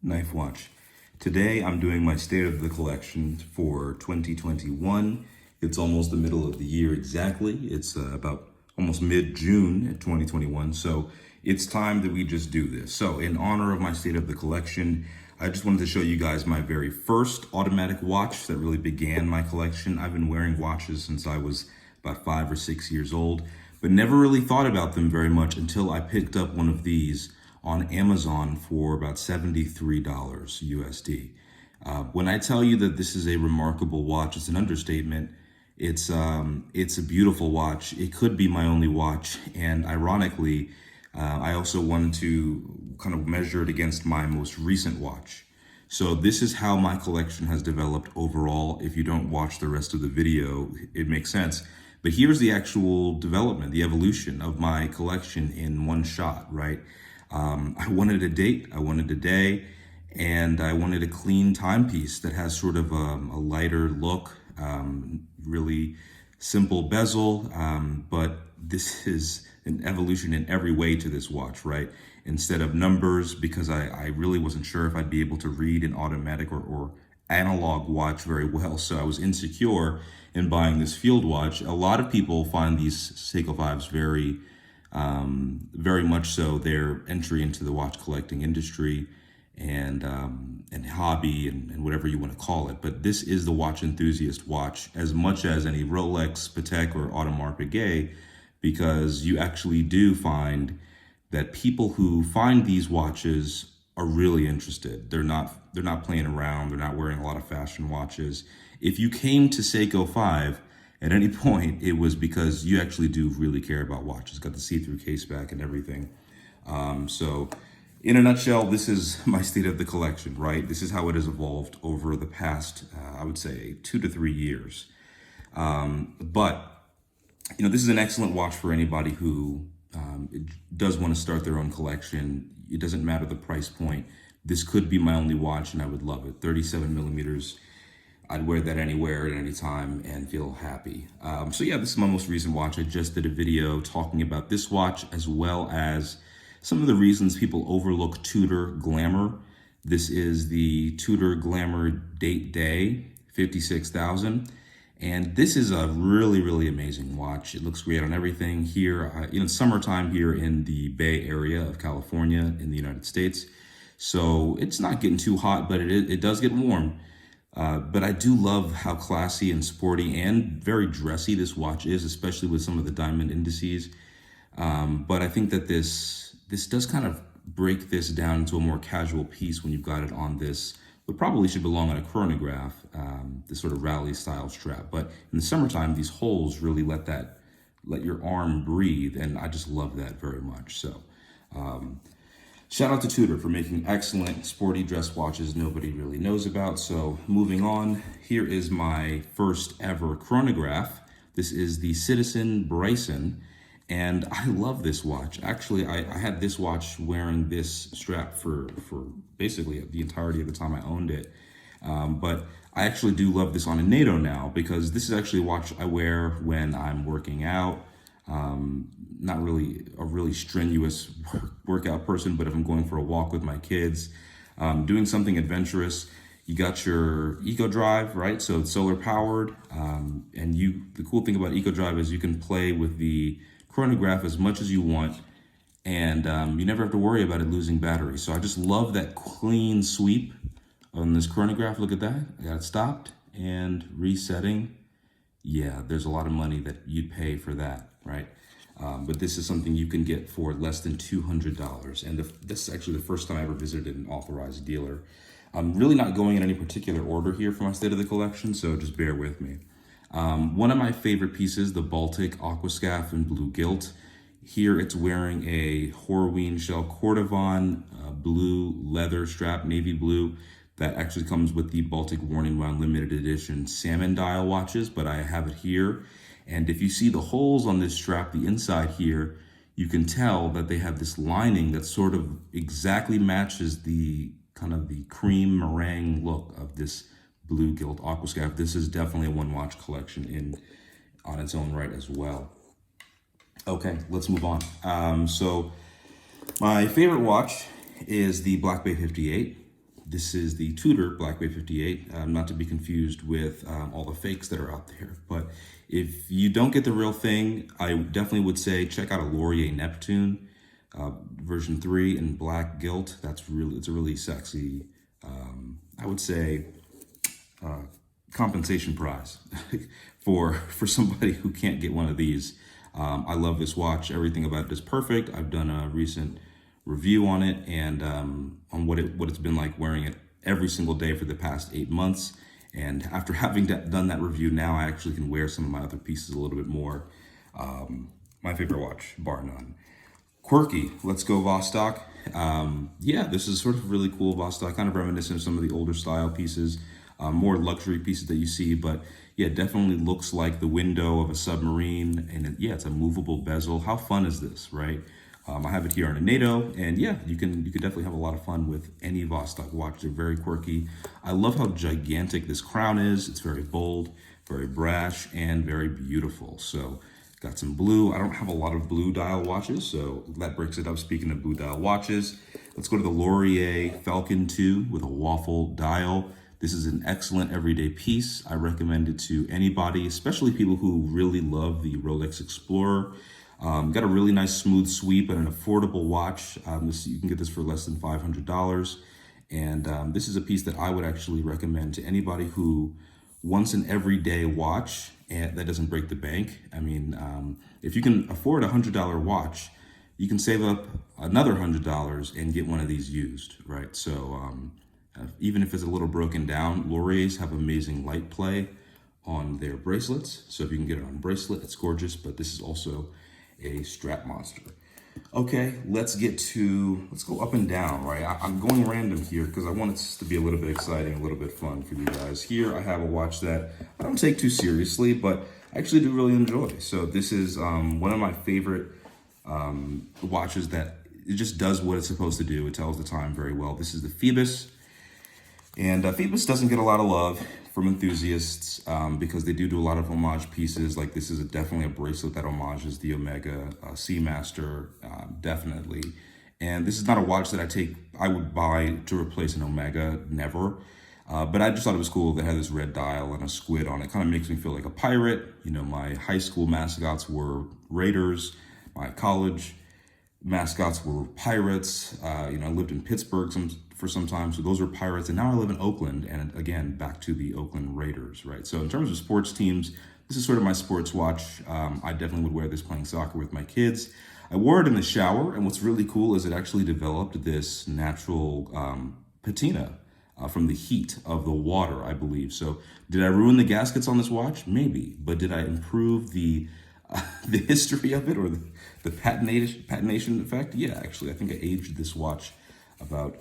Knife watch. Today I'm doing my state of the collection for 2021. It's almost the middle of the year exactly. It's about almost mid-June in 2021. So it's time that we just do this. So in honor of my state of the collection, I just wanted to show you guys my very first automatic watch that really began my collection. I've been wearing watches since I was about 5 or 6 years old, but never really thought about them very much until I picked up one of these on Amazon for about $73 USD. When I tell you that this is a remarkable watch, it's an understatement. It's a beautiful watch. It could be my only watch, and ironically, I also wanted to kind of measure it against my most recent watch. So this is how my collection has developed overall. If you don't watch the rest of the video, it makes sense. But here's the actual development, the evolution of my collection in one shot, right? I wanted a date, I wanted a day, and I wanted a clean timepiece that has sort of a lighter look, really simple bezel, but this is an evolution in every way to this watch, right? Instead of numbers, because I really wasn't sure if I'd be able to read an automatic or analog watch very well, so I was insecure in buying this field watch. A lot of people find these Seiko 5s very much so their entry into the watch collecting industry and hobby and whatever you want to call it. But this is the watch enthusiast watch as much as any Rolex, Patek, or Audemars Piguet, because you actually do find that people who find these watches are really interested. They're not playing around. They're not wearing a lot of fashion watches. If you came to Seiko 5 at any point, it was because you actually do really care about watches. Got the see-through case back and everything. So in a nutshell, this is my state of the collection, right? This is how it has evolved over the past, I would say, 2 to 3 years. But you know, this is an excellent watch for anybody who does want to start their own collection. It doesn't matter the price point. This could be my only watch and I would love it. 37 millimeters. I'd wear that anywhere at any time and feel happy. So yeah, this is my most recent watch. I just did a video talking about this watch as well as some of the reasons people overlook Tudor Glamour. This is the Tudor Glamour Date Day 56,000. And this is a really, really amazing watch. It looks great on everything here. You know, summertime here in the Bay Area of California in the United States. So it's not getting too hot, but it does get warm. But I do love how classy and sporty and very dressy this watch is, especially with some of the diamond indices. But I think that this does kind of break this down into a more casual piece when you've got it on this, what probably should belong on a chronograph, this sort of rally style strap. But in the summertime, these holes really let your arm breathe, and I just love that very much. So shout out to Tudor for making excellent sporty dress watches nobody really knows about. So moving on, here is my first ever chronograph. This is the Citizen Bryce, and I love this watch. Actually, I had this watch wearing this strap for basically the entirety of the time I owned it. But I actually do love this on a NATO now because this is actually a watch I wear when I'm working out. Not really a really strenuous workout person, but if I'm going for a walk with my kids, doing something adventurous. You got your Eco Drive, right? So it's solar powered. And the cool thing about Eco Drive is you can play with the chronograph as much as you want, and you never have to worry about it losing battery. So I just love that clean sweep on this chronograph. Look at that. I got it stopped and resetting. Yeah, there's a lot of money that you'd pay for that, right? But this is something you can get for less than $200. And this is actually the first time I ever visited an authorized dealer. I'm really not going in any particular order here for my state of the collection, so just bear with me. One of my favorite pieces, the Baltic Aquascaphe in blue gilt. Here it's wearing a Horween shell cordovan, blue leather strap, navy blue, that actually comes with the Baltic Warning Round limited edition salmon dial watches, but I have it here. And if you see the holes on this strap, the inside here, you can tell that they have this lining that sort of exactly matches the kind of the cream meringue look of this blue gilt Aquascaphe. This is definitely a one watch collection on its own right as well. Okay, let's move on. So my favorite watch is the Black Bay 58. This is the Tudor Black Bay 58, not to be confused with all the fakes that are out there. But if you don't get the real thing, I definitely would say check out a Laurier Neptune version 3 in black gilt. It's a really sexy, I would say, compensation prize for somebody who can't get one of these. I love this watch. Everything about it is perfect. I've done a recent review on it and on what it's been like wearing it every single day for the past 8 months. And after having done that review, now I actually can wear some of my other pieces a little bit more. My favorite watch, bar none. Quirky, let's go Vostok. Yeah, this is sort of really cool Vostok, kind of reminiscent of some of the older style pieces, more luxury pieces that you see, but yeah, definitely looks like the window of a submarine, and yeah, it's a movable bezel. How fun is this, right? I have it here on a NATO, and yeah, you could definitely have a lot of fun with any Vostok watch. They're very quirky. I love how gigantic this crown is. It's very bold, very brash, and very beautiful. So got some blue. I don't have a lot of blue dial watches, so that breaks it up. Speaking of blue dial watches, let's go to the Laurier Falcon 2 with a waffle dial. This is an excellent everyday piece. I recommend it to anybody, especially people who really love the Rolex Explorer. Got a really nice smooth sweep and an affordable watch. You can get this for less than $500. And this is a piece that I would actually recommend to anybody who wants an everyday watch and that doesn't break the bank. I mean, if you can afford a $100 watch, you can save up another $100 and get one of these used, right? So even if it's a little broken down, Lauriers have amazing light play on their bracelets. So if you can get it on bracelet, it's gorgeous, but this is also a strap monster. Okay, let's go up and down, right? I'm going random here because I want it to be a little bit exciting, a little bit fun for you guys. Here I have a watch that I don't take too seriously, but I actually do really enjoy. So this is one of my favorite watches that it just does what it's supposed to do. It tells the time very well. This is the Phoibos. And Phoibos doesn't get a lot of love from enthusiasts because they do a lot of homage pieces. Like this is definitely a bracelet that homages the Omega Seamaster, definitely. And this is not a watch that I would buy to replace an Omega, never. But I just thought it was cool. They had this red dial and a squid on it. Kind of makes me feel like a pirate. You know, my high school mascots were Raiders. My college mascots were pirates. You know, I lived in Pittsburgh for some time, so those were pirates, and now I live in Oakland, and again, back to the Oakland Raiders, right? So in terms of sports teams, this is sort of my sports watch. I definitely would wear this playing soccer with my kids. I wore it in the shower, and what's really cool is it actually developed this natural patina from the heat of the water, I believe. So did I ruin the gaskets on this watch? Maybe, but did I improve the history of it or the patination effect? Yeah, actually, I think I aged this watch about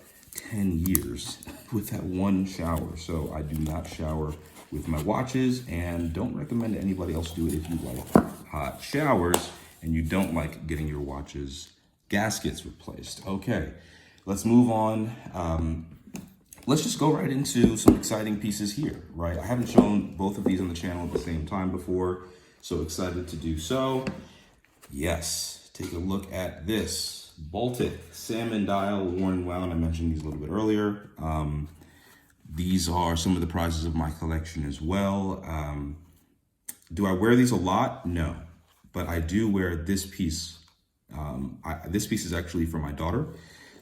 10 years with that one shower. So I do not shower with my watches and don't recommend anybody else do it if you like hot showers and you don't like getting your watches gaskets replaced. Okay, let's move on. Let's just go right into some exciting pieces here, right? I haven't shown both of these on the channel at the same time before, so excited to do so. Yes, take a look at this. Baltic Salmon Dial, worn and wound. I mentioned these a little bit earlier. These are some of the prizes of my collection as well. Do I wear these a lot? No, but I do wear this piece. This piece is actually for my daughter.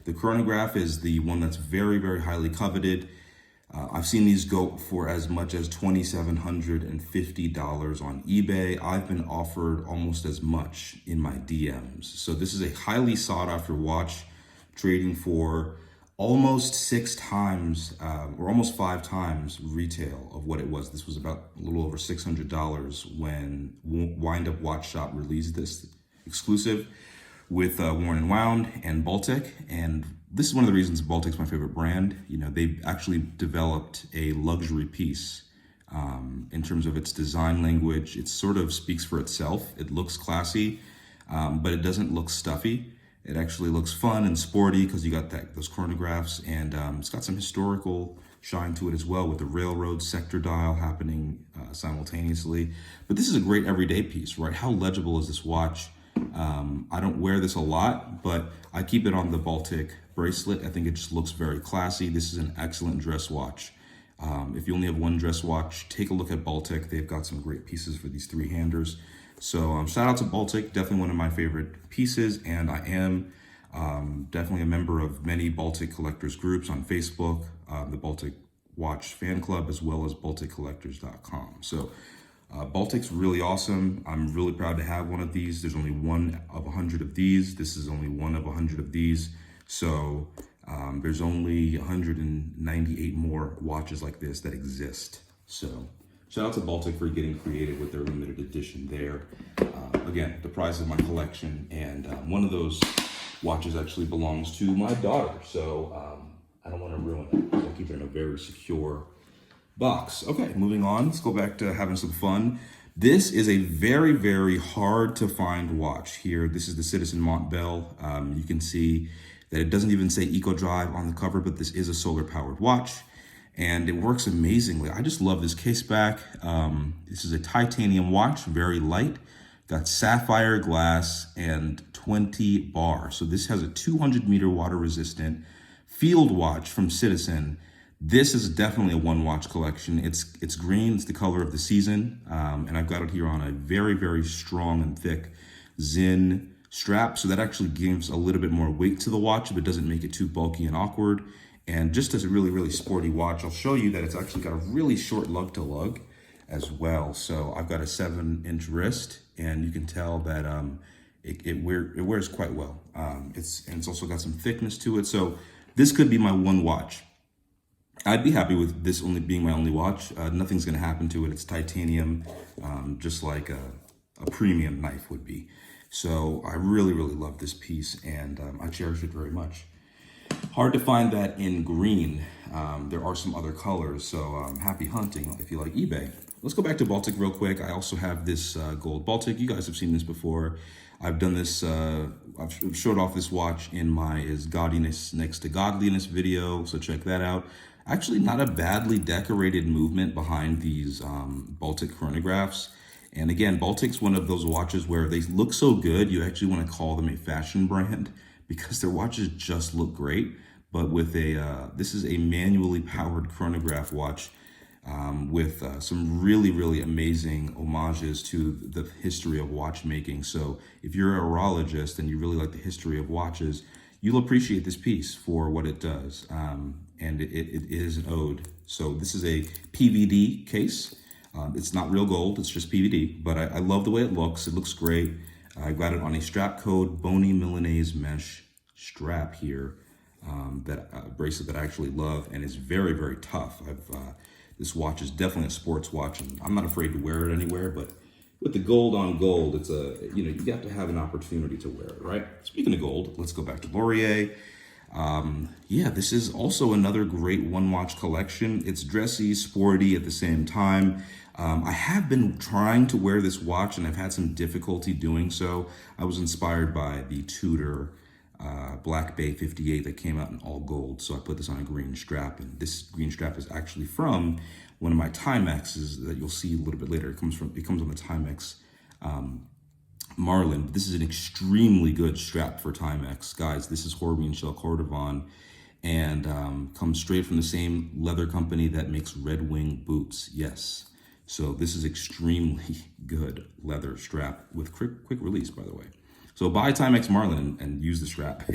The chronograph is the one that's very, very highly coveted. I've seen these go for as much as $2,750 on eBay. I've been offered almost as much in my DMs. So this is a highly sought after watch, trading for almost 6 times or almost 5 times retail of what it was. This was about a little over $600 when Wind Up Watch Shop released this exclusive with Worn and Wound and Baltic. And this is one of the reasons Baltic's my favorite brand. You know, they've actually developed a luxury piece in terms of its design language. It sort of speaks for itself. It looks classy, but it doesn't look stuffy. It actually looks fun and sporty because you got those chronographs, and it's got some historical shine to it as well with the railroad sector dial happening simultaneously. But this is a great everyday piece, right? How legible is this watch? I don't wear this a lot, but I keep it on the Baltic bracelet. I think it just looks very classy. This is an excellent dress watch. If you only have one dress watch, take a look at Baltic. They've got some great pieces for these three-handers. So shout out to Baltic, definitely one of my favorite pieces, and I am definitely a member of many Baltic collectors groups on Facebook, the Baltic Watch Fan Club, as well as BalticCollectors.com. So Baltic's really awesome. I'm really proud to have one of these. There's only one of 100 of these. This is only one of 100 of these. So there's only 198 more watches like this that exist. So shout out to Baltic for getting creative with their limited edition there. Again, the prize of my collection, and one of those watches actually belongs to my daughter. So I don't want to ruin it. I'll keep it in a very secure box. Okay, moving on. Let's go back to having some fun. This is a very, very hard to find watch here. This is the Citizen Bell. You can see that it doesn't even say Eco Drive on the cover, but this is a solar powered watch and it works amazingly. I just love this case back. This is a titanium watch, very light, got sapphire glass and 20 bar. So this has a 200-meter water resistant field watch from Citizen. This is definitely a one watch collection. It's green, it's the color of the season. And I've got it here on a very, very strong and thick Zinn strap. So that actually gives a little bit more weight to the watch, but doesn't make it too bulky and awkward. And just as a really, really sporty watch, I'll show you that it's actually got a really short lug to lug as well. So I've got a 7-inch wrist, and you can tell that it wears quite well. It's also got some thickness to it. So this could be my one watch. I'd be happy with this only being my only watch. Nothing's gonna happen to it. It's titanium, just like a premium knife would be. So I really, really love this piece, and I cherish it very much. Hard to find that in green. There are some other colors, so happy hunting if you like eBay. Let's go back to Baltic real quick. I also have this gold Baltic. You guys have seen this before. I've done this, I've showed off this watch in my Is Gaudiness Next to Godliness video, so check that out. Actually, not a badly decorated movement behind these Baltic chronographs. And again, Baltic's one of those watches where they look so good, you actually want to call them a fashion brand because their watches just look great. But with this is a manually powered chronograph watch with some really, really amazing homages to the history of watchmaking. So if you're a horologist and you really like the history of watches, you'll appreciate this piece for what it does. And it is an ode. So this is a PVD case. It's not real gold, it's just PVD, but I love the way it looks. It looks great. I got it on a strap code bony Milanese mesh strap here, bracelet that I actually love, and it's very, very tough. This watch is definitely a sports watch, and I'm not afraid to wear it anywhere, but with the gold on gold, it's you have to have an opportunity to wear it, right? Speaking of gold, let's go back to Laurier. Yeah, this is also another great one watch collection. It's dressy, sporty at the same time. I have been trying to wear this watch and I've had some difficulty doing so. I was inspired by the Tudor Black Bay 58 that came out in all gold. So I put this on a green strap, and this green strap is actually from one of my Timexes that you'll see a little bit later. It comes on the Timex Marlin. This is an extremely good strap for Timex. Guys, this is Horween Shell Cordovan, and comes straight from the same leather company that makes Red Wing boots. Yes. So this is extremely good leather strap with quick release, by the way. So buy Timex Marlin and use the strap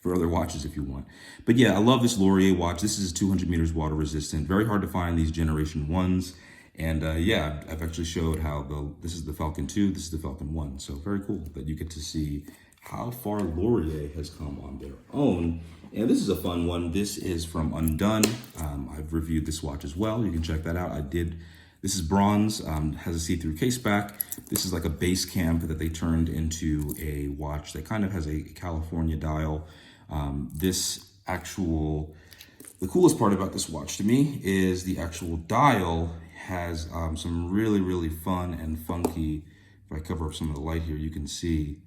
for other watches if you want. But yeah, I love this Laurier watch. This is 200 meters water resistant. Very hard to find these generation 1s. And yeah, I've actually showed how this is the Falcon 2, this is the Falcon 1. So very cool that you get to see how far Laurier has come on their own. And this is a fun one. This is from Undone. I've reviewed this watch as well. You can check that out. This is bronze, has a see-through case back. This is like a base camp that they turned into a watch that kind of has a California dial. The coolest part about this watch to me is the actual dial has some really, really fun and funky, if I cover up some of the light here, you can see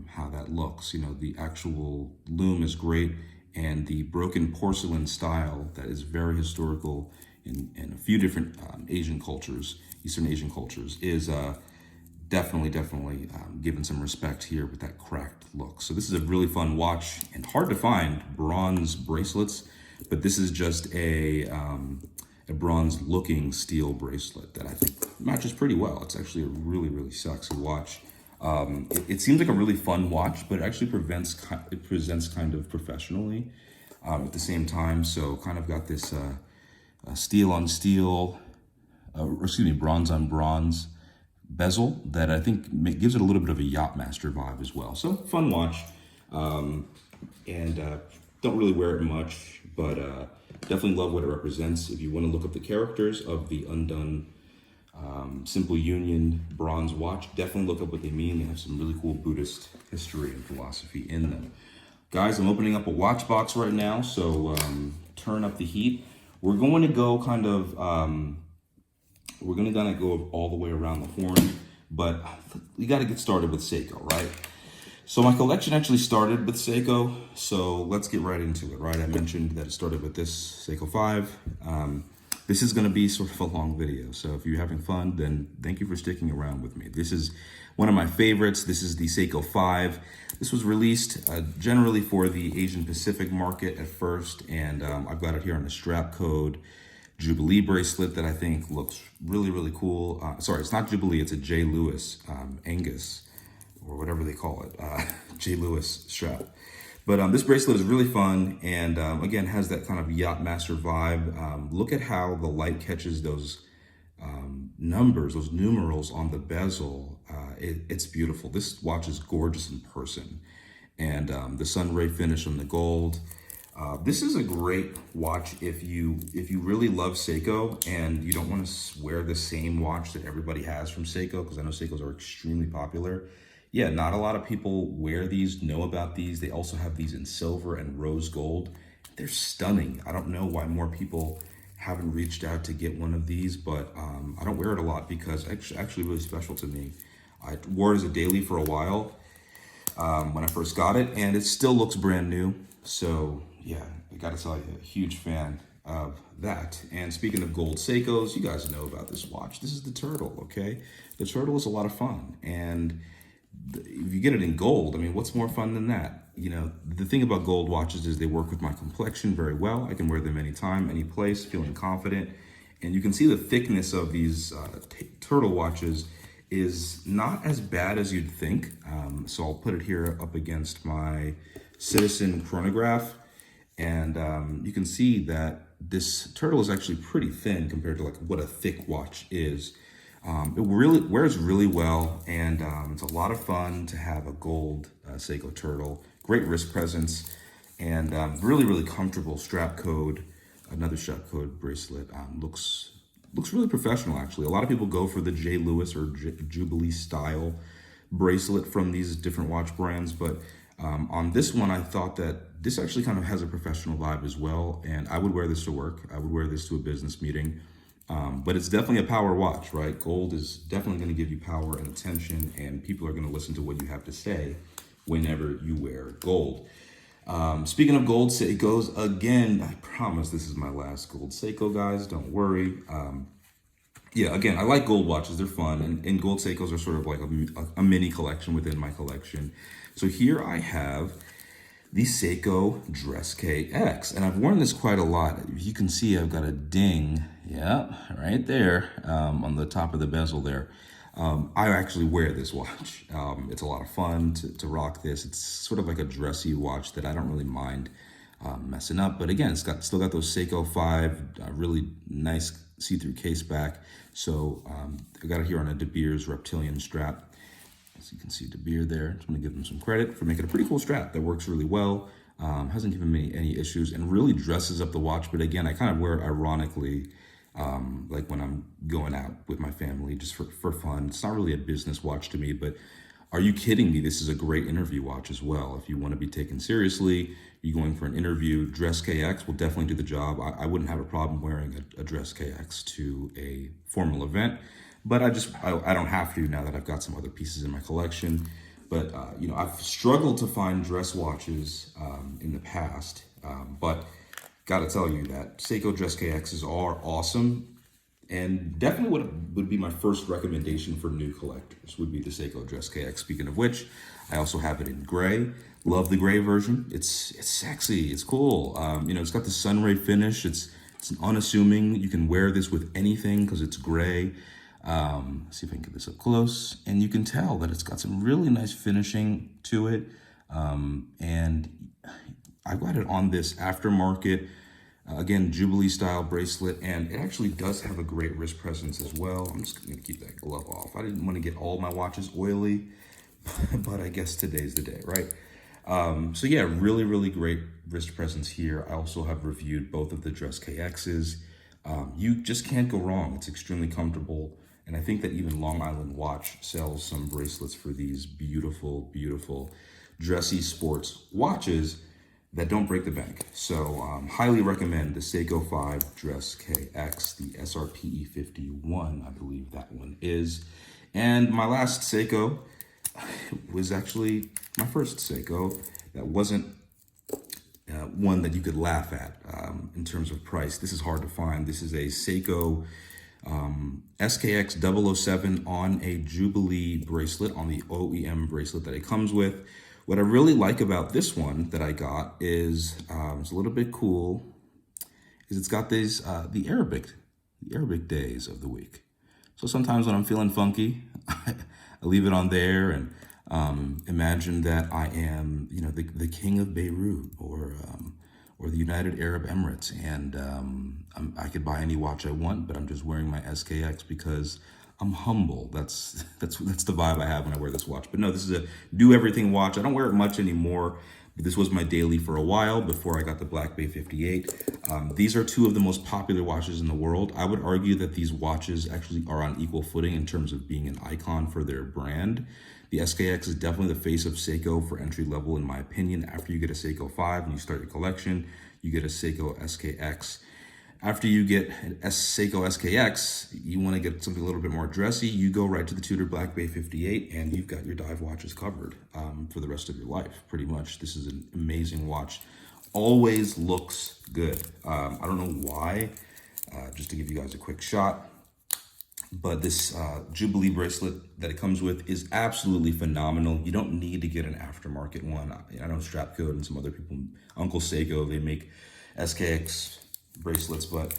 how that looks. You know, the actual lume is great, and the broken porcelain style that is very historical in a few different Asian cultures, Eastern Asian cultures, is definitely giving some respect here with that cracked look. So this is a really fun watch and hard to find bronze bracelets, but this is just a bronze looking steel bracelet that I think matches pretty well. It's actually a really sexy watch. It seems like a really fun watch, but it actually presents kind of professionally at the same time. So kind of got this steel on steel, bronze on bronze bezel that I think gives it a little bit of a Yachtmaster vibe as well. So fun watch, and don't really wear it much, but definitely love what it represents. If you want to look up the characters of the Undone Simple Union bronze watch, definitely look up what they mean. They have some really cool Buddhist history and philosophy in them. Guys, I'm opening up a watch box right now, so turn up the heat. We're going to go kind of, go all the way around the horn, but we got to get started with Seiko, right? So my collection actually started with Seiko, so let's get right into it, right? I mentioned that it started with this Seiko 5. This is going to be sort of a long video, so if you're having fun, then thank you for sticking around with me. This is one of my favorites. This is the Seiko 5. This was released generally for the Asian Pacific market at first, and I've got it here on the strap code Jubilee bracelet that I think looks really cool. Sorry, it's not Jubilee, it's a J. Lewis Angus, or whatever they call it, J. Lewis strap. But this bracelet is really fun, and again, has that kind of Yachtmaster vibe. Look at how the light catches those numbers, those numerals on the bezel. It's beautiful. This watch is gorgeous in person, and the sunray finish on the gold. This is a great watch if you really love Seiko and you don't want to wear the same watch that everybody has from Seiko, because I know Seikos are extremely popular. Yeah, not a lot of people wear these, know about these. They also have these in silver and rose gold. They're stunning. I don't know why more people haven't reached out to get one of these, but I don't wear it a lot because it's actually really special to me. I wore it as a daily for a while when I first got it, and it still looks brand new. So yeah, I gotta tell you, a huge fan of that. And speaking of gold Seikos, you guys know about this watch. This is the Turtle, okay? The Turtle is a lot of fun, and if you get it in gold, I mean, what's more fun than that? You know, the thing about gold watches is they work with my complexion very well. I can wear them anytime, any place, feeling confident. And you can see the thickness of these Turtle watches is not as bad as you'd think. So I'll put it here up against my Citizen chronograph, and you can see that this Turtle is actually pretty thin compared to like what a thick watch is. It really wears really well, and it's a lot of fun to have a gold Seiko Turtle. Great wrist presence, and really comfortable strap code. Another strap code bracelet. Looks really professional, actually. A lot of people go for the J. Lewis or Jubilee style bracelet from these different watch brands, but on this one, I thought that this actually kind of has a professional vibe as well, and I would wear this to work. I would wear this to a business meeting. But it's definitely a power watch, right? Gold is definitely going to give you power and attention, and people are going to listen to what you have to say whenever you wear gold. Speaking of gold Seikos, again, I promise this is my last gold Seiko, guys. Don't worry. Yeah, again, I like gold watches. They're fun, and gold Seikos are sort of like a mini collection within my collection. So here I have the Seiko Dress KX, and I've worn this quite a lot. You can see I've got a ding, yeah, right there on the top of the bezel there. I actually wear this watch. It's a lot of fun to rock this. It's sort of like a dressy watch that I don't really mind messing up. But again, it's still got those Seiko 5, really nice see-through case back. So I got it here on a De Beers reptilian strap. As you can see De Beers there. Just want to give them some credit for making a pretty cool strap that works really well. Hasn't given me any issues and really dresses up the watch. But again, I kind of wear it ironically, like when I'm going out with my family just for fun. It's not really a business watch to me, but are you kidding me? This is a great interview watch as well. If you want to be taken seriously, you're going for an interview, Dress KX will definitely do the job. I wouldn't have a problem wearing a Dress KX to a formal event. But I don't have to now that I've got some other pieces in my collection. But, you know, I've struggled to find dress watches in the past. But got to tell you that Seiko Dress KXs are awesome. And definitely what would be my first recommendation for new collectors would be the Seiko Dress KX. Speaking of which, I also have it in gray. Love the gray version. It's sexy. It's cool. You know, it's got the sunray finish. It's unassuming. You can wear this with anything because it's gray. See if I can get this up close, and you can tell that it's got some really nice finishing to it. And I got it on this aftermarket, again, Jubilee style bracelet, and it actually does have a great wrist presence as well. I'm just gonna keep that glove off. I didn't want to get all my watches oily, but I guess today's the day, right? So yeah, really, really great wrist presence here. I also have reviewed both of the Dress KXs. You just can't go wrong. It's extremely comfortable. And I think that even Long Island Watch sells some bracelets for these beautiful, beautiful dressy sports watches that don't break the bank. So highly recommend the Seiko 5 Dress KX, the SRPE 51, I believe that one is. And my last Seiko was actually my first Seiko that wasn't one that you could laugh at in terms of price. This is hard to find. This is a Seiko SKX 007 on a Jubilee bracelet, on the OEM bracelet that it comes with. What I really like about this one that I got is, it's a little bit cool, is it's got these, the Arabic days of the week. So sometimes when I'm feeling funky, I leave it on there and imagine that I am, you know, the king of Beirut or the United Arab Emirates, and I could buy any watch I want, but I'm just wearing my SKX because I'm humble. That's the vibe I have when I wear this watch. But no, this is a do everything watch. I don't wear it much anymore, but this was my daily for a while before I got the Black Bay 58. These are two of the most popular watches in the world. I would argue that these watches actually are on equal footing in terms of being an icon for their brand. The SKX is definitely the face of Seiko for entry level, in my opinion. After you get a Seiko 5 and you start your collection, you get a Seiko SKX. After you get a Seiko SKX, you want to get something a little bit more dressy, you go right to the Tudor Black Bay 58 and you've got your dive watches covered for the rest of your life, pretty much. This is an amazing watch. Always looks good. I don't know why, just to give you guys a quick shot, but this Jubilee bracelet that it comes with is absolutely phenomenal. You don't need to get an aftermarket one. I know Strapcode and some other people, Uncle Seiko, they make SKX bracelets, but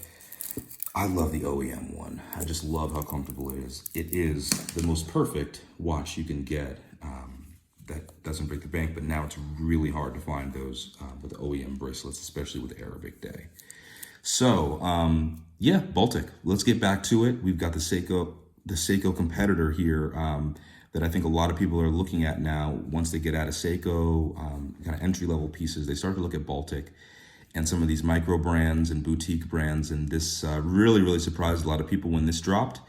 I love the OEM one. I just love how comfortable it is. It is the most perfect watch you can get that doesn't break the bank, but now it's really hard to find those with OEM bracelets, especially with Arabic Day. So yeah, Baltic, let's get back to it. We've got the Seiko competitor here that I think a lot of people are looking at now. Once they get out of Seiko, kind of entry-level pieces, they start to look at Baltic and some of these micro brands and boutique brands. And this really, really surprised a lot of people when this dropped.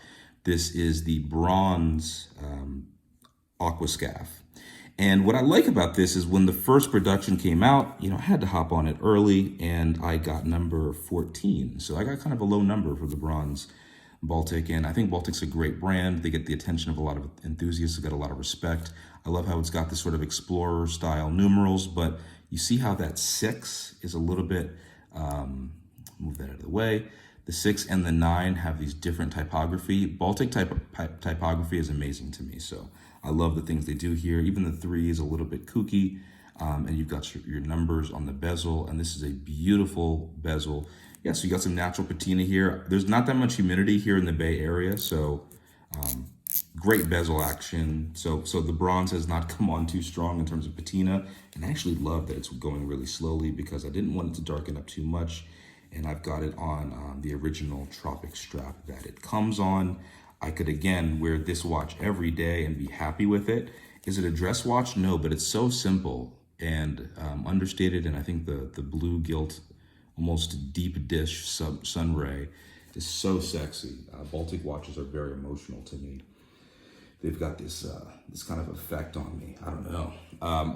This is the Bronze Aquascaphe. And what I like about this is when the first production came out, you know, I had to hop on it early and I got number 14. So I got kind of a low number for the Bronze Baltic. And I think Baltic's a great brand. They get the attention of a lot of enthusiasts, they got a lot of respect. I love how it's got this sort of explorer style numerals, but you see how that 6 is a little bit, move that out of the way. The 6 and the 9 have these different typography. Baltic typography is amazing to me. So I love the things they do here. Even the 3 is a little bit kooky. And you've got your numbers on the bezel. And this is a beautiful bezel. Yeah, so you got some natural patina here. There's not that much humidity here in the Bay Area. So great bezel action. So the bronze has not come on too strong in terms of patina. And I actually love that it's going really slowly because I didn't want it to darken up too much. And I've got it on the original Tropic strap that it comes on. I could, again, wear this watch every day and be happy with it. Is it a dress watch? No, but it's so simple and understated. And I think the blue gilt, almost deep dish sunray is so sexy. Baltic watches are very emotional to me. They've got this this kind of effect on me. I don't know.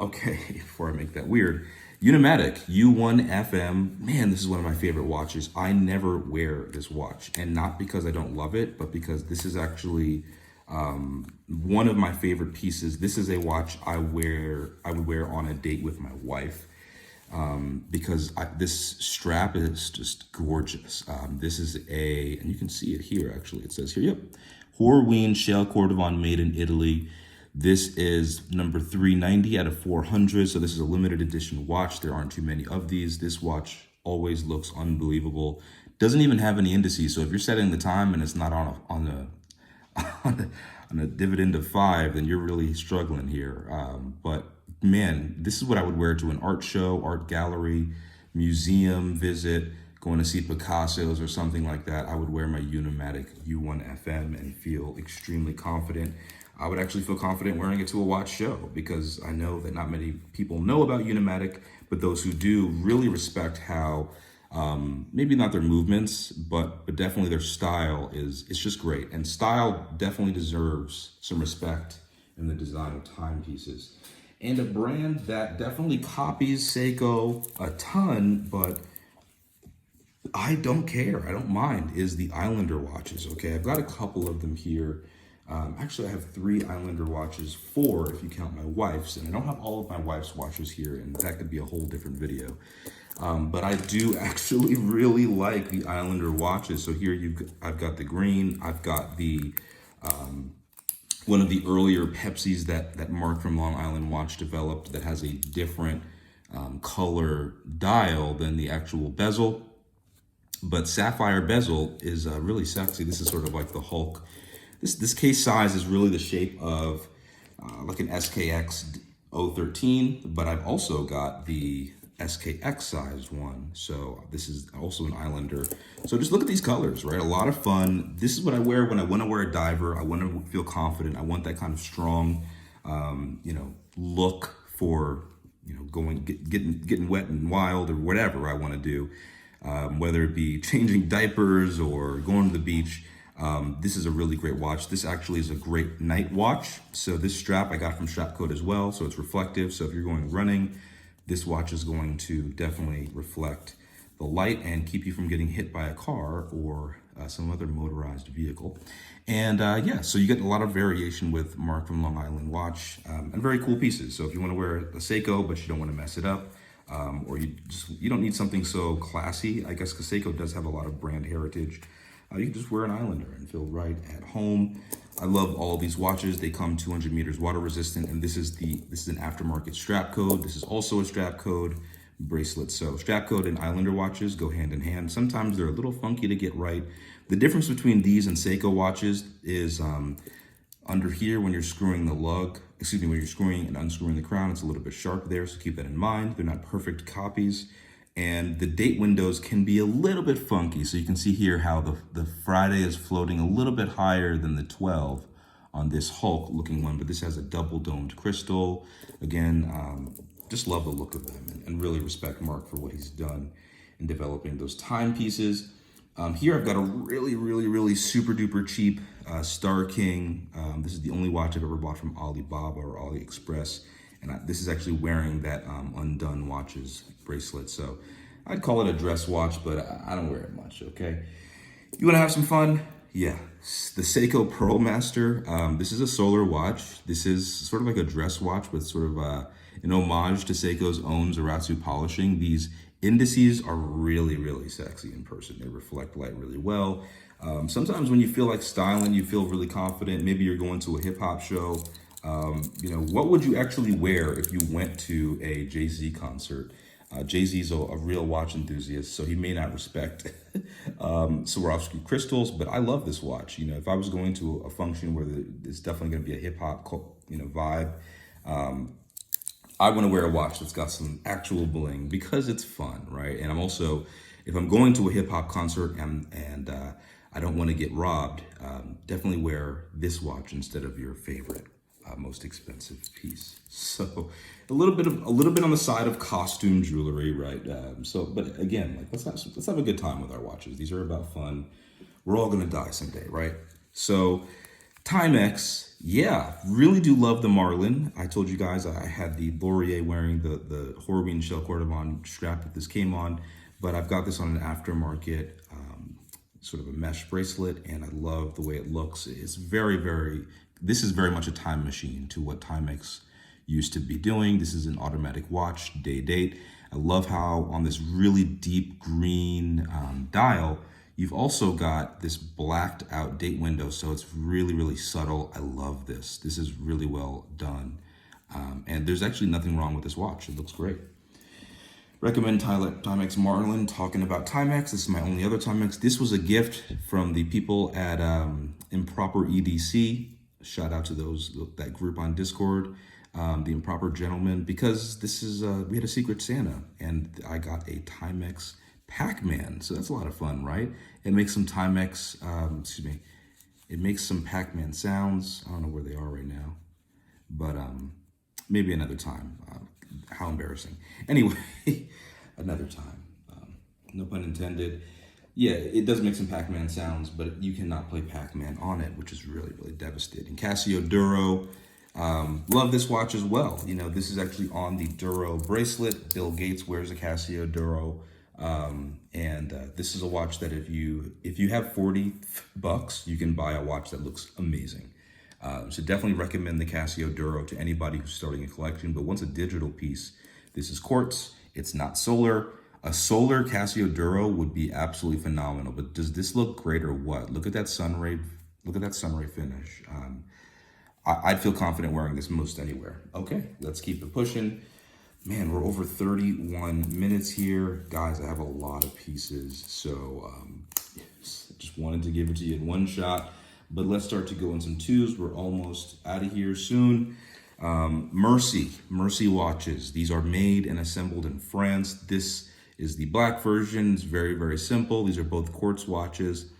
Okay, before I make that weird, Unimatic U1 FM. Man, this is one of my favorite watches. I never wear this watch, and not because I don't love it, but because this is actually one of my favorite pieces. This is a watch I would wear on a date with my wife. because this strap is just gorgeous. This is and you can see it here actually, it says here, yep, Horween Shell Cordovan made in Italy. This is number 390 out of 400, so this is a limited edition watch. There aren't too many of these. This watch always looks unbelievable. Doesn't even have any indices, so if you're setting the time and it's not on a dividend of 5, then you're really struggling here. But man, this is what I would wear to an art show, art gallery, museum visit, going to see Picasso's or something like that. I would wear my Unimatic U1FM and feel extremely confident. I would actually feel confident wearing it to a watch show, because I know that not many people know about Unimatic, but those who do really respect how, maybe not their movements, but definitely their style it's just great. And style definitely deserves some respect in the design of timepieces. And a brand that definitely copies Seiko a ton, but I don't care, I don't mind, is the Islander watches, okay? I've got a couple of them here. Actually, I have 3 Islander watches, 4 if you count my wife's, and I don't have all of my wife's watches here, and that could be a whole different video. But I do actually really like the Islander watches. So here I've got the green, I've got the one of the earlier Pepsis that Mark from Long Island Watch developed that has a different color dial than the actual bezel. But sapphire bezel is really sexy. This is sort of like the Hulk. This case size is really the shape of like an SKX 013, but I've also got the SKX sized one. So this is also an Islander. So just look at these colors, right? A lot of fun. This is what I wear when I want to wear a diver. I want to feel confident. I want that kind of strong, look for, getting wet and wild or whatever I want to do. Whether it be changing diapers or going to the beach. This is a really great watch. This actually is a great night watch. So this strap I got from Strapcoat as well. So it's reflective. So if you're going running, this watch is going to definitely reflect the light and keep you from getting hit by a car or some other motorized vehicle. And so you get a lot of variation with Mark from Long Island Watch, and very cool pieces. So if you want to wear a Seiko, but you don't want to mess it up, or you don't need something so classy, I guess, because Seiko does have a lot of brand heritage. You can just wear an Islander and feel right at home. I love all these watches. They come 200 meters water resistant, and this is an aftermarket strap code. This is also a strap code bracelet. So strap code and Islander watches go hand in hand. Sometimes they're a little funky to get right. The difference between these and Seiko watches is under here when you're screwing the lug, when you're screwing and unscrewing the crown, it's a little bit sharp there, so keep that in mind. They're not perfect copies. And the date windows can be a little bit funky. So you can see here how the Friday is floating a little bit higher than the 12 on this Hulk looking one, but this has a double domed crystal. Again, just love the look of them and really respect Mark for what he's done in developing those timepieces. Here I've got a really, really, really super duper cheap Star King. This is the only watch I've ever bought from Alibaba or AliExpress. And this is actually wearing that Undone watches bracelet. So I'd call it a dress watch, but I don't wear it much, okay? You wanna have some fun? Yeah, the Seiko Pearl Master. This is a solar watch. This is sort of like a dress watch with sort of an homage to Seiko's own Zaratsu polishing. These indices are really, really sexy in person. They reflect light really well. Sometimes when you feel like styling, you feel really confident. Maybe you're going to a hip hop show. What would you actually wear if you went to a Jay-Z concert? Jay-Z's a real watch enthusiast, so he may not respect Swarovski crystals, but I love this watch. If I was going to a function where it's definitely going to be a hip hop, vibe, I want to wear a watch that's got some actual bling because it's fun, right? And I'm also, if I'm going to a hip hop concert and I don't want to get robbed, definitely wear this watch instead of your favorite most expensive piece. So a little bit on the side of costume jewelry, right? But again, let's have a good time with our watches. These are about fun. We're all gonna die someday, right? So Timex, yeah, really do love the Marlin. I told you guys I had the Laurier wearing the Horween Shell Cordovan strap that this came on, but I've got this on an aftermarket sort of a mesh bracelet, and I love the way it looks. It's very, very, this is very much a time machine to what Timex used to be doing. This is an automatic watch, day date. I love how on this really deep green dial, you've also got this blacked out date window. So it's really, really subtle. I love this. This is really well done. And there's actually nothing wrong with this watch. It looks great. Recommend Timex Marlin. Talking about Timex, this is my only other Timex. This was a gift from the people at Improper EDC. Shout out to that group on Discord, the Improper Gentlemen, because this is we had a Secret Santa, and I got a Timex Pac-Man. So that's a lot of fun, right? It makes some Timex, it makes some Pac-Man sounds. I don't know where they are right now, but maybe another time. How embarrassing. Anyway, another time. No pun intended. Yeah, it does make some Pac-Man sounds, but you cannot play Pac-Man on it, which is really, really devastating. Casio Duro. Love this watch as well. You know, this is actually on the Duro bracelet. Bill Gates wears a Casio Duro. This is a watch that if you have $40, you can buy a watch that looks amazing. So definitely recommend the Casio Duro to anybody who's starting a collection. But once a digital piece, this is quartz. It's not solar. A solar Casio Duro would be absolutely phenomenal. But does this look great or what? Look at that sunray. Look at that sunray finish. I'd feel confident wearing this most anywhere. Okay, let's keep it pushing. Man, we're over 31 minutes here. Guys, I have a lot of pieces. So just wanted to give it to you in one shot. But let's start to go in some twos. We're almost out of here soon. Mercy watches. These are made and assembled in France. This is the black version. It's very, very simple. These are both quartz watches.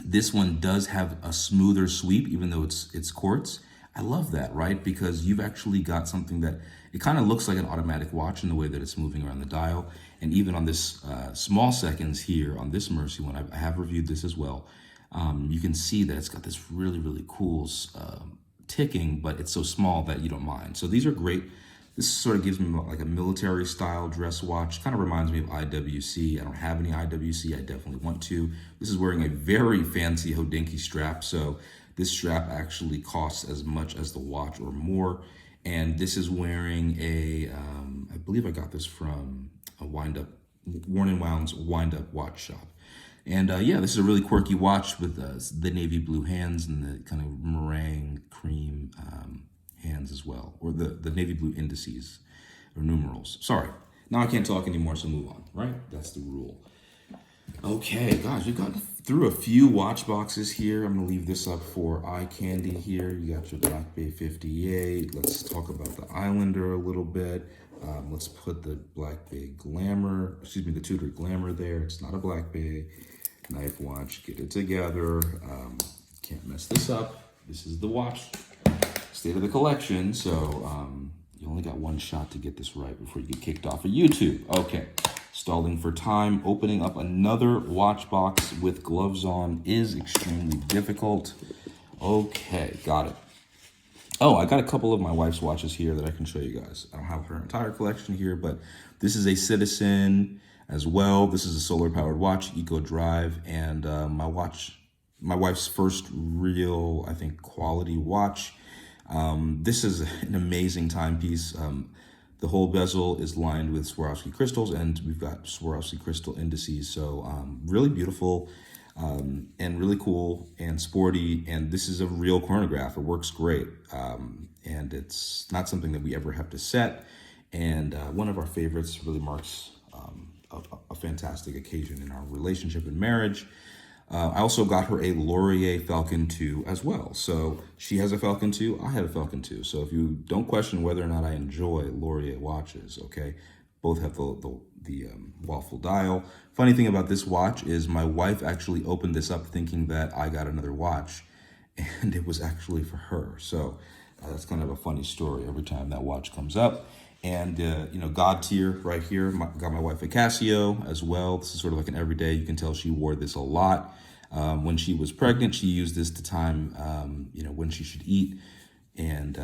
This one does have a smoother sweep, even though it's quartz. I love that, right? Because you've actually got something that it kind of looks like an automatic watch in the way that it's moving around the dial. And even on this small seconds here on this Mercy one, I have reviewed this as well. You can see that it's got this really, really cool ticking, but it's so small that you don't mind. So these are great. This sort of gives me like a military style dress watch. Kind of reminds me of IWC. I don't have any IWC. I definitely want to. This is wearing a very fancy Hodinkee strap. So this strap actually costs as much as the watch or more. And this is wearing a, I believe I got this from a Worn & Wound's wind-up watch shop. And yeah, this is a really quirky watch with the navy blue hands and the kind of meringue cream hands as well, or the navy blue indices or numerals. Sorry, now I can't talk anymore, so move on, right? That's the rule. Okay, guys, we've got through a few watch boxes here. I'm gonna leave this up for eye candy here. You got your Black Bay 58. Let's talk about the Islander a little bit. Let's put the Black Bay Glamour, the Tudor Glamour there. It's not a Black Bay knife watch. Get it together. Can't mess this up. This is the watch state of the collection. So you only got one shot to get this right before you get kicked off of YouTube. Okay, stalling for time. Opening up another watch box with gloves on is extremely difficult. Okay, got it. Oh, I got a couple of my wife's watches here that I can show you guys. I don't have her entire collection here, but this is a Citizen as well. This is a solar powered watch, Eco Drive, and my wife's first real, I think, quality watch. This is an amazing timepiece. The whole bezel is lined with Swarovski crystals, and we've got Swarovski crystal indices. So really beautiful and really cool and sporty. And this is a real chronograph. It works great. And it's not something that we ever have to set. And one of our favorites, really marks a fantastic occasion in our relationship and marriage. I also got her a Laurier Falcon 2 as well. So she has a Falcon 2, I have a Falcon 2. So if you don't question whether or not I enjoy Laurier watches, okay, both have the waffle dial. Funny thing about this watch is my wife actually opened this up thinking that I got another watch, and it was actually for her. So that's kind of a funny story every time that watch comes up. And, you know, God tier right here. Got my wife a Casio as well. This is sort of like an everyday. You can tell she wore this a lot. When she was pregnant, she used this to time, you know, when she should eat and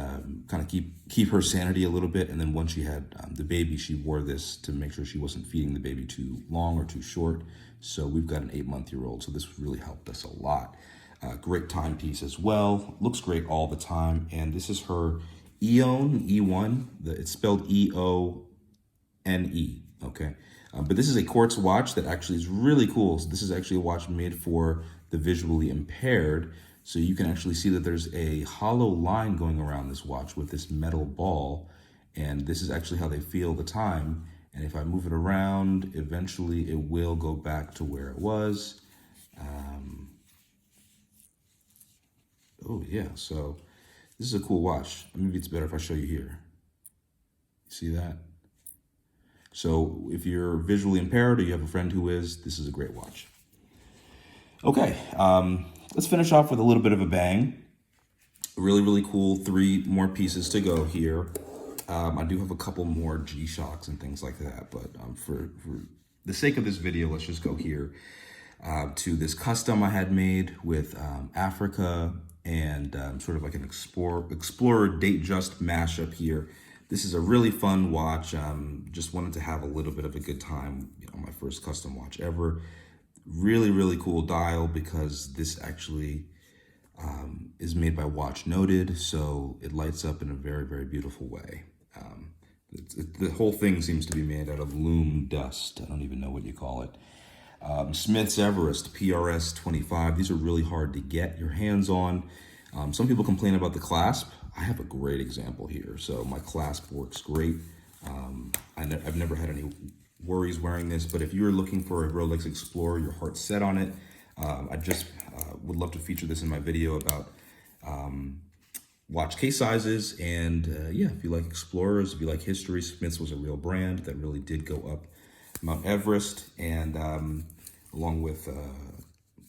kind of keep her sanity a little bit. And then once she had the baby, she wore this to make sure she wasn't feeding the baby too long or too short. So we've got an 8-month-old. So this really helped us a lot. Great timepiece as well. Looks great all the time. And this is her Eone, E1. It's spelled EONE. Okay. But this is a quartz watch that actually is really cool. So this is actually a watch made for the visually impaired. So you can actually see that there's a hollow line going around this watch with this metal ball. And this is actually how they feel the time. And if I move it around, eventually it will go back to where it was. Oh yeah, so this is a cool watch. Maybe it's better if I show you here. See that? So if you're visually impaired or you have a friend who is, this is a great watch. Okay, let's finish off with a little bit of a bang. Really, really cool. 3 more pieces to go here. I do have a couple more G-Shocks and things like that, but for the sake of this video, let's just go here to this custom I had made with Africa and sort of like an explorer date just mashup here. This is a really fun watch. Just wanted to have a little bit of a good time on my first custom watch ever. Really, really cool dial because this actually is made by Watch Noted, so it lights up in a very, very beautiful way. The whole thing seems to be made out of loom dust. I don't even know what you call it. Smiths PRS-25. These are really hard to get your hands on. Some people complain about the clasp. I have a great example here. So my clasp works great. I've never had any worries wearing this, but if you're looking for a Rolex Explorer, your heart's set on it, I just would love to feature this in my video about watch case sizes. And yeah, if you like Explorers, if you like history, Smiths was a real brand that really did go up Mount Everest, and along with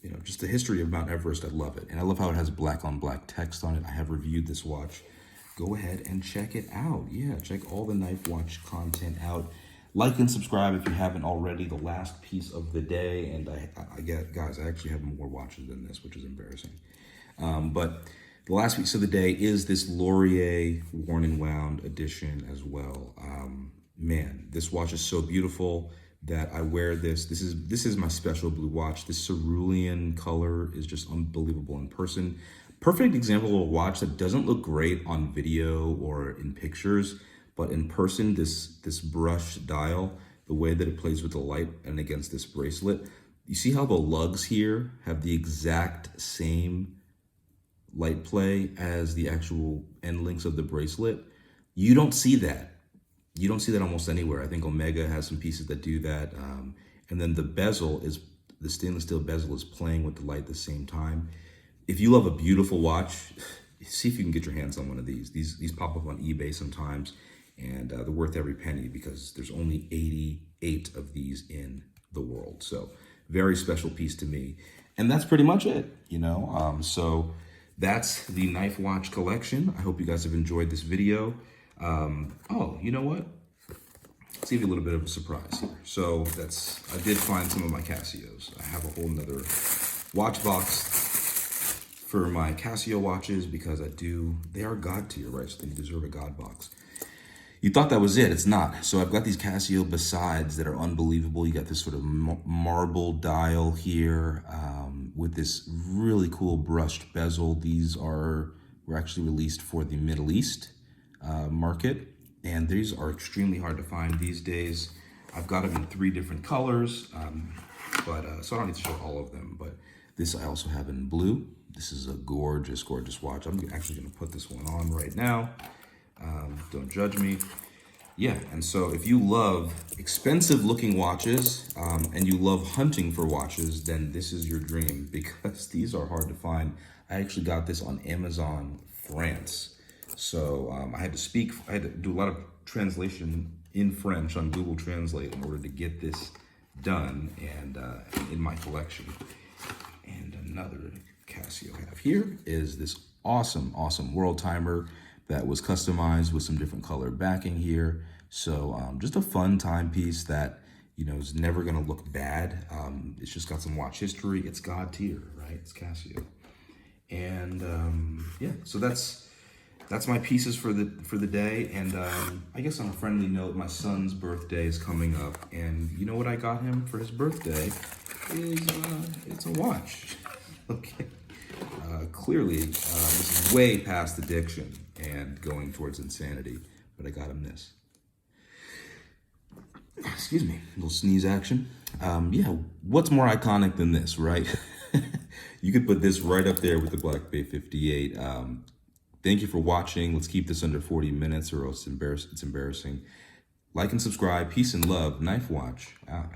you know, just the history of Mount Everest, I love it. And I love how it has black on black text on it. I have reviewed this watch. Go ahead and check it out. Yeah, check all the knife watch content out. Like and subscribe if you haven't already. The last piece of the day, and I get, guys, I actually have more watches than this, which is embarrassing. But the last piece of the day is this Laurier worn and wound edition as well. Man, this watch is so beautiful that I wear this. This is my special blue watch. This cerulean color is just unbelievable in person. Perfect example of a watch that doesn't look great on video or in pictures, but in person, this brushed dial, the way that it plays with the light and against this bracelet, you see how the lugs here have the exact same light play as the actual end links of the bracelet? You don't see that. You don't see that almost anywhere. I think Omega has some pieces that do that. And then the bezel is, the stainless steel bezel is playing with the light at the same time. If you love a beautiful watch, see if you can get your hands on one of these. These pop up on eBay sometimes, and they're worth every penny because there's only 88 of these in the world. So very special piece to me. And that's pretty much it, you know. So that's the knife watch collection. I hope you guys have enjoyed this video. Oh, you know what? Let's give you a little bit of a surprise here. So I did find some of my Casios. I have a whole nother watch box for my Casio watches because they are God tier, right? So they deserve a God box. You thought that was it. It's not. So I've got these Casio besides that are unbelievable. You got this sort of marble dial here with this really cool brushed bezel. These were actually released for the Middle East market, and these are extremely hard to find these days. I've got them in 3 different colors, so I don't need to show all of them, but this I also have in blue. This is a gorgeous, gorgeous watch. I'm actually going to put this one on right now. Don't judge me. Yeah, and so if you love expensive looking watches and you love hunting for watches, then this is your dream because these are hard to find. I actually got this on Amazon France. So I had to do a lot of translation in French on Google Translate in order to get this done and in my collection. And another Casio I have here is this awesome, awesome world timer that was customized with some different color backing here. So just a fun timepiece that, you know, is never gonna look bad. It's just got some watch history. It's God tier, right? It's Casio. And yeah, so that's my pieces for the day. And I guess on a friendly note, my son's birthday is coming up, and you know what I got him for his birthday is it's a watch. Okay. Clearly, this is way past addiction. and going towards insanity. But I got him this. Excuse me, a little sneeze action. Yeah, what's more iconic than this, right? You could put this right up there with the Black Bay 58. Thank you for watching. Let's keep this under 40 minutes or else it's embarrassing. Like and subscribe. Peace and love. Knife Watch out.